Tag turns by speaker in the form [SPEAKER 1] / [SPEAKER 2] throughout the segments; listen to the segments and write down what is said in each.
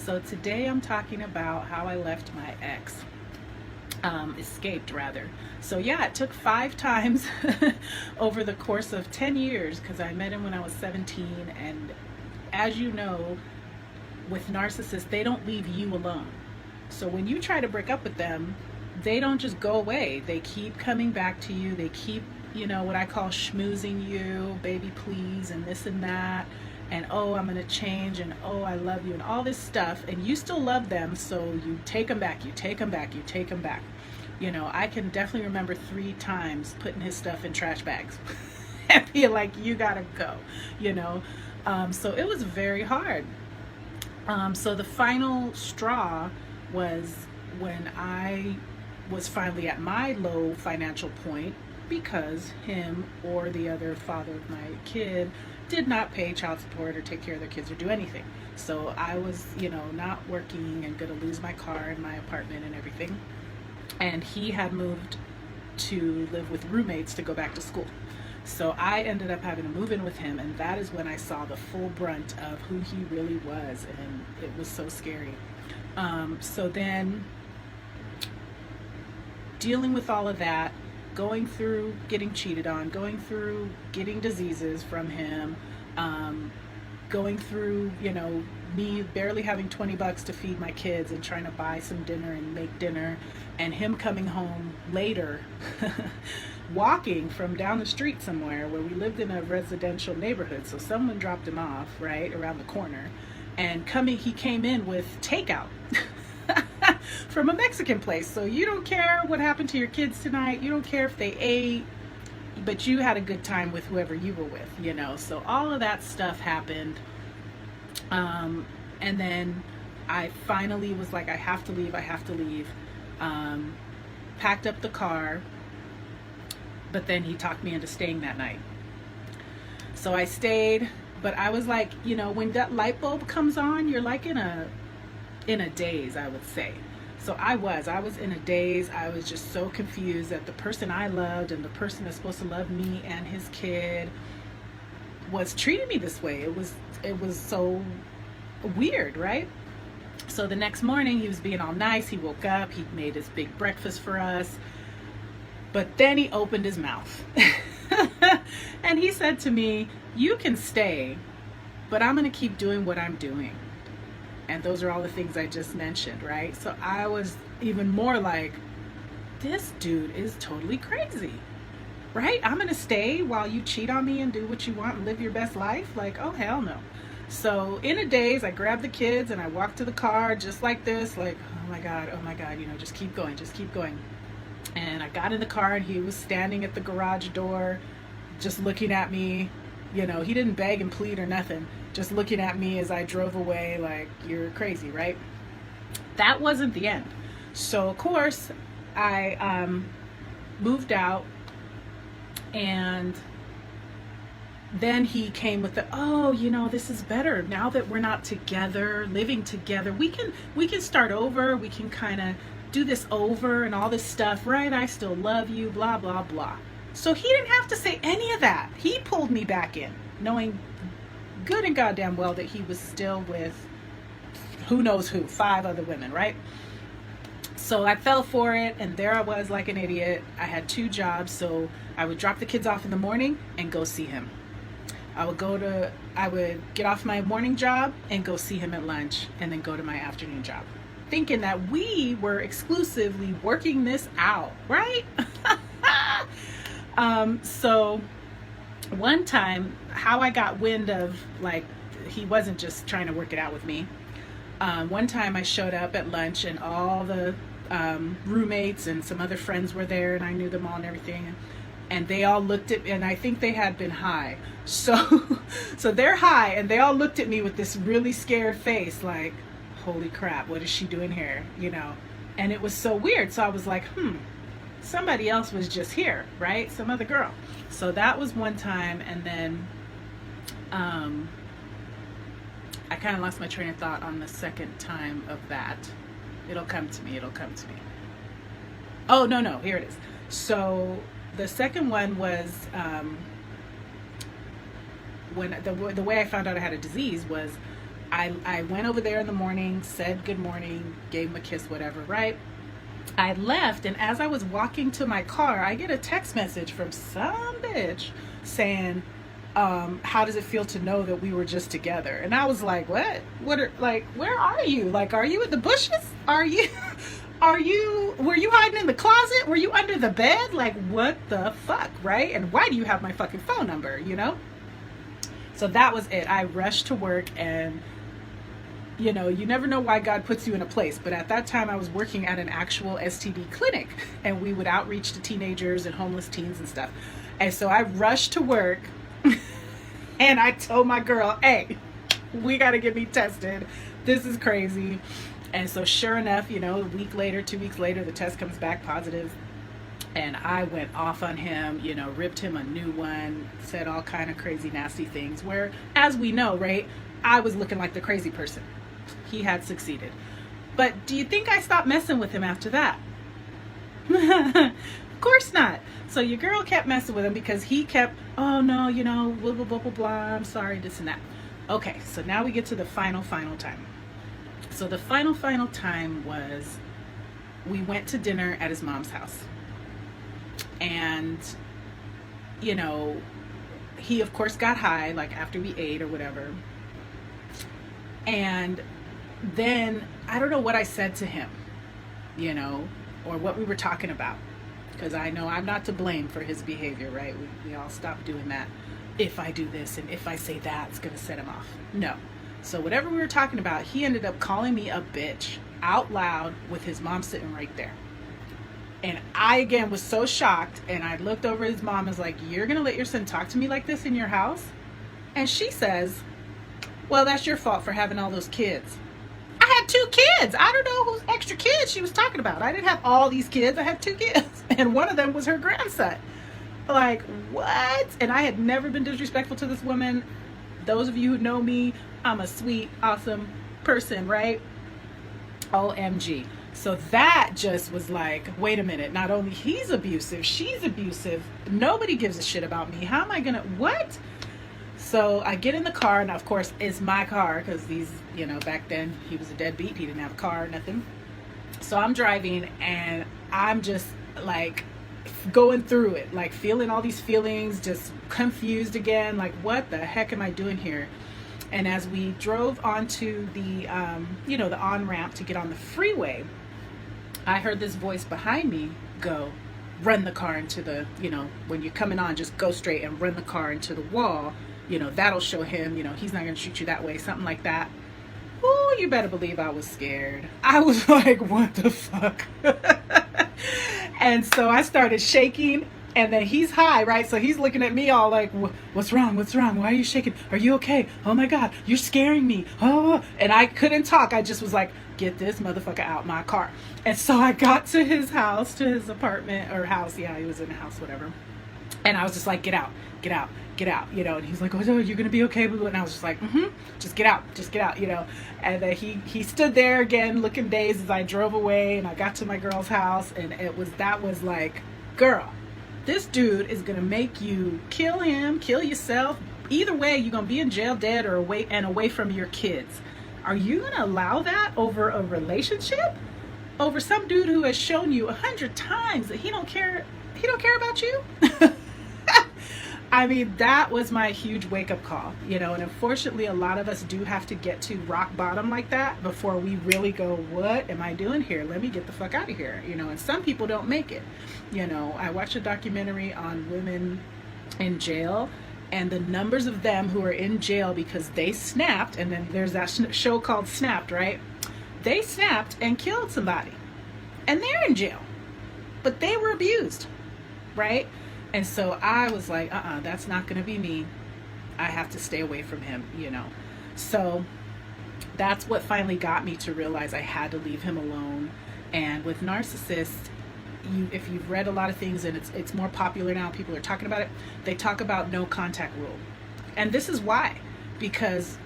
[SPEAKER 1] So today I'm talking about how I left my ex, escaped rather. So yeah, it took 5 times over the course of 10 years because I met him when I was 17. And as you know, with narcissists, they don't leave you alone. So when you try to break up with them, they don't just go away. They keep coming back to you. They keep, what I call schmoozing you, baby please, and this and that. And oh, I'm going to change, and oh, I love you, and all this stuff. And you still love them, so you take them back, you take them back, you take them back. I can definitely remember 3 times putting his stuff in trash bags and being like, you gotta go. So it was very hard. So the final straw was when I was finally at my low financial point because him or the other father of my kid did not pay child support or take care of their kids or do anything. So I was, not working and gonna lose my car and my apartment and everything. And he had moved to live with roommates to go back to school. So I ended up having to move in with him, and that is when I saw the full brunt of who he really was, and it was so scary. So then dealing with all of that, going through getting cheated on, going through getting diseases from him, going through, me barely having $20 to feed my kids and trying to buy some dinner and make dinner, and him coming home later, walking from down the street somewhere where we lived in a residential neighborhood. So someone dropped him off right around the corner, and he came in with takeout from a Mexican place. So you don't care what happened to your kids tonight. You don't care if they ate, but you had a good time with whoever you were with, So all of that stuff happened. And then I finally was like, I have to leave. Packed up the car, but then he talked me into staying that night. So I stayed, but I was like, when that light bulb comes on, you're like in a daze, I would say. So I was in a daze. I was just so confused that the person I loved and the person that's supposed to love me and his kid was treating me this way. It was so weird, right? So the next morning he was being all nice. He woke up, he made his big breakfast for us, but then he opened his mouth and he said to me, you can stay, but I'm going to keep doing what I'm doing. And those are all the things I just mentioned, right? So I was even more like, this dude is totally crazy, right? I'm going to stay while you cheat on me and do what you want and live your best life? Like, oh, hell no. So in a daze, I grabbed the kids and I walked to the car just like this, like, oh my God, just keep going. And I got in the car and he was standing at the garage door, just looking at me. He didn't beg and plead or nothing, just looking at me as I drove away like, you're crazy, right? That wasn't the end. So of course I moved out, and then he came with this is better now that we're not together, living together. We can start over. We can kind of do this over and all this stuff, right? I still love you, blah, blah, blah. So he didn't have to say any of that. He pulled me back in, knowing good and goddamn well that he was still with who knows who, 5 other women, right? So I fell for it, and there I was like an idiot. I had 2 jobs, so I would drop the kids off in the morning and go see him. I would get off my morning job and go see him at lunch, and then go to my afternoon job, thinking that we were exclusively working this out, right? So one time, how I got wind of, like, he wasn't just trying to work it out with me. One time I showed up at lunch and all the roommates and some other friends were there, and I knew them all and everything. And they all looked at me, and I think they had been high. So they're high, and they all looked at me with this really scared face, like, holy crap, what is she doing here? And it was so weird. So I was like, somebody else was just here, right? Some other girl. So that was one time. And then I kind of lost my train of thought on the second time of that. It'll come to me. Oh, no, here it is. So the second one was when the way I found out I had a disease was I went over there in the morning, said good morning, gave him a kiss, whatever, right? I left, and as I was walking to my car, I get a text message from some bitch saying, how does it feel to know that we were just together? And I was like, what? Like, where are you? Like, are you in the bushes? Were you hiding in the closet? Were you under the bed? Like, what the fuck, right? And why do you have my fucking phone number, you know? So that was it. I rushed to work, and you know, you never know why God puts you in a place. But at that time, I was working at an actual STD clinic, and we would outreach to teenagers and homeless teens and stuff. And so I rushed to work, and I told my girl, hey, we got to get me tested. This is crazy. And so sure enough, you know, a week later, 2 weeks later, the test comes back positive. And I went off on him, you know, ripped him a new one, said all kind of crazy, nasty things where, as we know, right, I was looking like the crazy person. He had succeeded. But do you think I stopped messing with him after that? Of course not. So your girl kept messing with him because he kept, oh no, you know, blah, blah, blah, blah, blah, I'm sorry, this and that. Okay, so now we get to the final time. So the final time was we went to dinner at his mom's house. And, you know, he of course got high, like after we ate or whatever. And then I don't know what I said to him, you know, or what we were talking about, because I know I'm not to blame for his behavior, right? We all stop doing that. If I do this and if I say that, it's going to set him off. No. So whatever we were talking about, he ended up calling me a bitch out loud with his mom sitting right there. And I, again, was so shocked, and I looked over at his mom and was like, you're going to let your son talk to me like this in your house? And she says, well, that's your fault for having all those kids. I had 2 kids. I don't know whose extra kids she was talking about. I didn't have all these kids. I had 2 kids. And one of them was her grandson. Like, what? And I had never been disrespectful to this woman. Those of you who know me, I'm a sweet, awesome person, right? OMG. So that just was like, wait a minute. Not only he's abusive, she's abusive. Nobody gives a shit about me. How am I going to, what? So I get in the car, and of course it's my car because these, you know, back then he was a deadbeat. He didn't have a car, nothing. So I'm driving, and I'm just like going through it, like feeling all these feelings, just confused again. Like, what the heck am I doing here? And as we drove onto the, you know, the on-ramp to get on the freeway, I heard this voice behind me go, run the car into the, you know, when you're coming on, just go straight and run the car into the wall. You know, that'll show him, you know, he's not going to shoot you that way, something like that. Oh, you better believe I was scared. I was like, what the fuck? And so I started shaking, and then he's high, right? So he's looking at me all like, what's wrong? What's wrong? Why are you shaking? Are you okay? Oh my God, you're scaring me. Oh, and I couldn't talk. I just was like, get this motherfucker out my car. And so I got to his house, to his apartment or house. Yeah, he was in a house, whatever. And I was just like, get out, get out, get out, you know. And he's like, oh, no, you're going to be okay. And I was just like, just get out, you know. And then he stood there again looking dazed as I drove away, and I got to my girl's house, and that was like, girl, this dude is going to make you kill him, kill yourself. Either way, you're going to be in jail, dead, or away from your kids. Are you going to allow that over a relationship? Over some dude who has shown you 100 times that he don't care about you? I mean, that was my huge wake-up call, you know. And unfortunately, a lot of us do have to get to rock bottom like that before we really go, what am I doing here? Let me get the fuck out of here, you know. And some people don't make it, you know. I watched a documentary on women in jail, and the numbers of them who are in jail because they snapped, and then there's that show called Snapped, right? They snapped and killed somebody, and they're in jail, but they were abused, right? And so I was like, that's not going to be me. I have to stay away from him, you know. So that's what finally got me to realize I had to leave him alone. And with narcissists, if you've read a lot of things, and it's more popular now, people are talking about it, they talk about no contact rule. And this is why. Because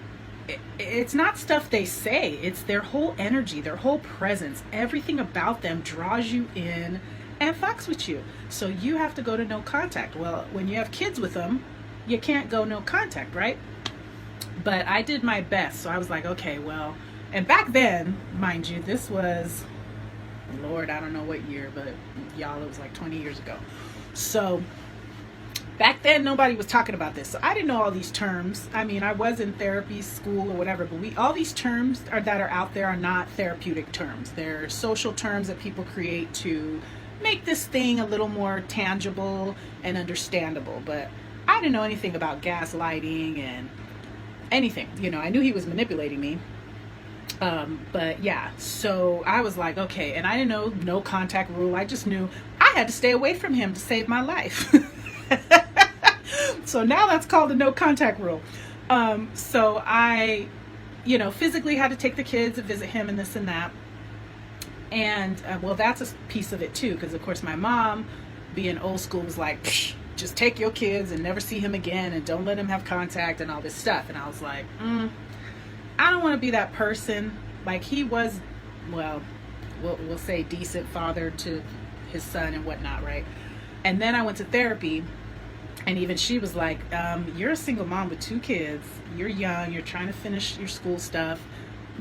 [SPEAKER 1] it's not stuff they say. It's their whole energy, their whole presence. Everything about them draws you in and fucks with you. So you have to go to no contact. Well, when you have kids with them, you can't go no contact, right? But I did my best. So I was like, okay, well, and back then, mind you, this was, Lord, I don't know what year, but y'all, it was like 20 years ago. So back then, nobody was talking about this. So I didn't know all these terms. I mean, I was in therapy school or whatever, but all these terms that are out there are not therapeutic terms. They're social terms that people create to make this thing a little more tangible and understandable. But I didn't know anything about gaslighting and anything. You know, I knew he was manipulating me. But yeah, so I was like, okay, and I didn't know no contact rule. I just knew I had to stay away from him to save my life. So now that's called the no contact rule. So I, you know, physically had to take the kids and visit him and this and that. And well, that's a piece of it too, because of course my mom, being old school, was like, just take your kids and never see him again and don't let him have contact and all this stuff. And I was like, I don't want to be that person. Like, he was, well, we'll say decent father to his son and whatnot, right? And then I went to therapy, and even she was like, you're a single mom with 2 kids. You're young. You're trying to finish your school stuff.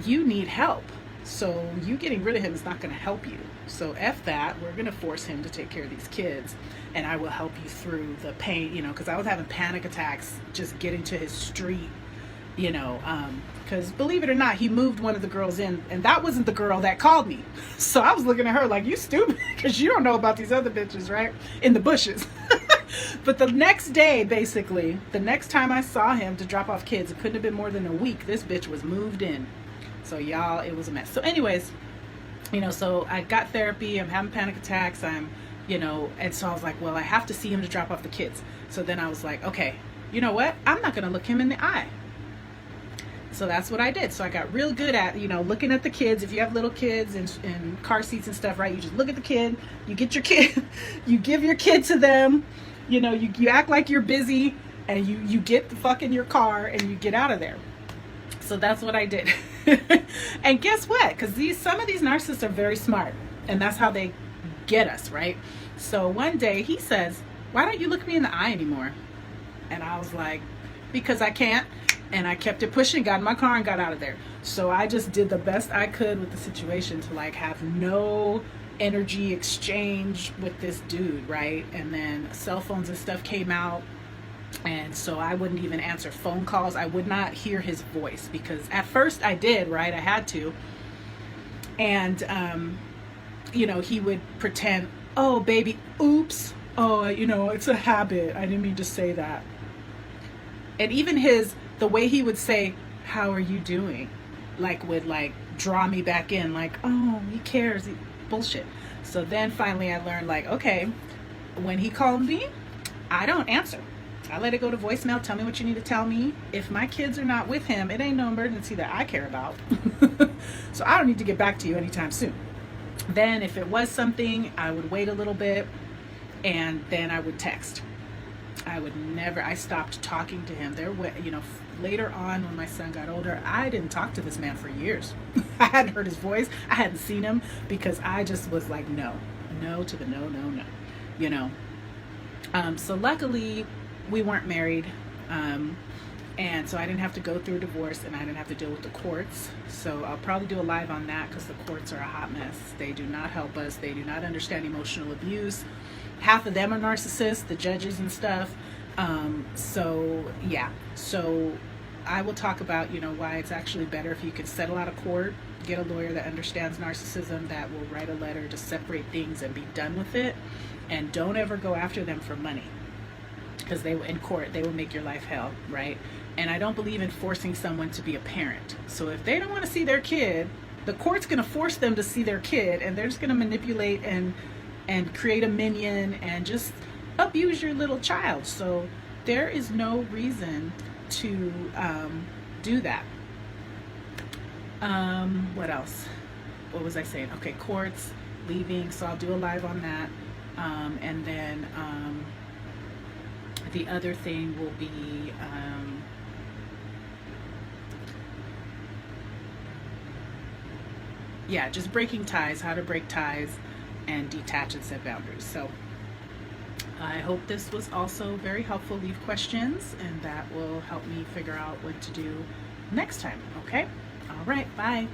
[SPEAKER 1] You need help. So you getting rid of him is not going to help you. So F that. We're going to force him to take care of these kids, and I will help you through the pain, you know, because I was having panic attacks just getting to his street, you know, because believe it or not, he moved one of the girls in, and that wasn't the girl that called me. So I was looking at her like, you stupid, because you don't know about these other bitches, right? In the bushes. But the next day, basically, the next time I saw him to drop off kids, it couldn't have been more than a week, this bitch was moved in. So y'all, it was a mess. So anyways, you know, so I got therapy, I'm having panic attacks, I'm, you know, and so I was like, well, I have to see him to drop off the kids. So then I was like, okay, you know what? I'm not going to look him in the eye. So that's what I did. So I got real good at, you know, looking at the kids. If you have little kids and car seats and stuff, right? You just look at the kid, you get your kid, you give your kid to them, you know, you act like you're busy, and you get the fuck in your car and you get out of there. So that's what I did. And guess what? Because some of these narcissists are very smart, and that's how they get us, right? So one day he says, why don't you look me in the eye anymore? And I was like, because I can't. And I kept it pushing, got in my car and got out of there. So I just did the best I could with the situation to like have no energy exchange with this dude, right? And then cell phones and stuff came out. And so I wouldn't even answer phone calls. I would not hear his voice, because at first I did, right? I had to. And, you know, he would pretend, oh, baby, oops. Oh, you know, it's a habit. I didn't mean to say that. And even the way he would say, how are you doing? Like, would like draw me back in, like, oh, he cares. Bullshit. So then finally I learned, like, okay, when he called me, I don't answer. I let it go to voicemail. Tell me what you need to tell me. If my kids are not with him, it ain't no emergency that I care about. So I don't need to get back to you anytime soon. Then if it was something, I would wait a little bit, and then I would text. I stopped talking to him. You know, later on when my son got older, I didn't talk to this man for years. I hadn't heard his voice. I hadn't seen him, because I just was like, no to the no, you know. So luckily we weren't married. And so I didn't have to go through a divorce, and I didn't have to deal with the courts. So I'll probably do a live on that, because the courts are a hot mess. They do not help us. They do not understand emotional abuse. Half of them are narcissists, the judges and stuff. So yeah, so I will talk about, you know, why it's actually better if you can settle out of court, get a lawyer that understands narcissism, that will write a letter to separate things and be done with it. And don't ever go after them for money, because in court, they will make your life hell, right? And I don't believe in forcing someone to be a parent. So if they don't want to see their kid, the court's going to force them to see their kid, and they're just going to manipulate and create a minion and just abuse your little child. So there is no reason to do that. What else? What was I saying? Okay, courts, leaving. So I'll do a live on that. And then the other thing will be just breaking ties, how to break ties and detach and set boundaries. So I hope this was also very helpful. Leave questions, and that will help me figure out what to do next time. Okay? All right. Bye.